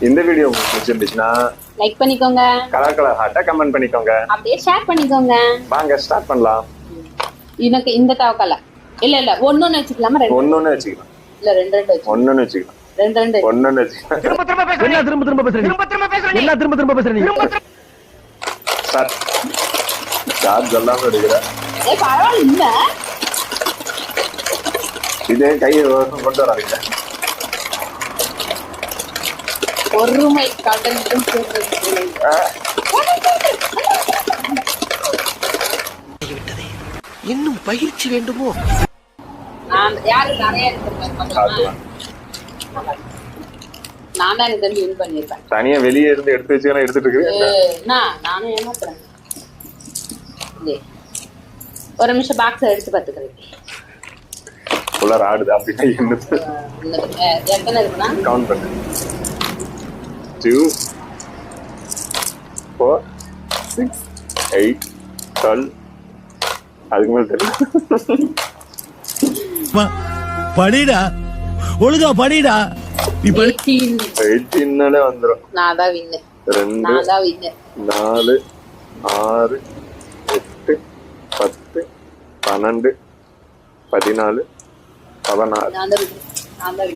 இந்த வீடியோ உங்களுக்கு பிடிச்சிருந்துச்சுன்னா லைக் பண்ணிக்கோங்க, கலர் கலர் ஹார்ட்டா கமெண்ட் பண்ணிக்கோங்க, அப்படியே ஷேர் பண்ணிக்கோங்க. வாங்க ஸ்டார்ட் பண்ணலாம். எனக்கு இந்த தவக்கல இல்ல ஒன்னொன்னு வச்சுக்கலாமா? ஒன்னொன்னு வச்சுக்கலாம். இல்ல ரெண்டு வச்சுக்கலாம். ஒன்னொன்னு வச்சுக்கலாம். ஒன்னொன்னு வச்சுக்கலாம். திரும்ப பேசுறீங்க. சார்ஜ் சொல்லாம எடுக்கிற. பரவாயில்ல இல்ல, இதே கையை கொண்டு வராங்க. பொறுமை கடல் இன்னும் பயிற்சி வேண்டுமோ? யாரு நிறைய நான் தான் எனக்கு தெரிஞ்சு வின் பண்ணிருப்பேன். தனியா வெளியே இருந்து எடுத்து வச்சு எடுத்துட்டு இருக்கு. நானும் ஏமாத்துறேன். ஒரு நிமிஷம் பாக்ஸ் எடுத்து பாத்துக்கிறேன். ஆடுது அப்படின்னா எத்தனை இருக்குன்னா கவுண்ட் பண்ணு. 2 4 6 8 12. அதுக்கு மேல தெரியும். படிடா, ஒழுங்கா படிடா. 18 வந்துரும். நான் தான் வின்னு. 2 4 6 8 10 12 14 16. நான் தான்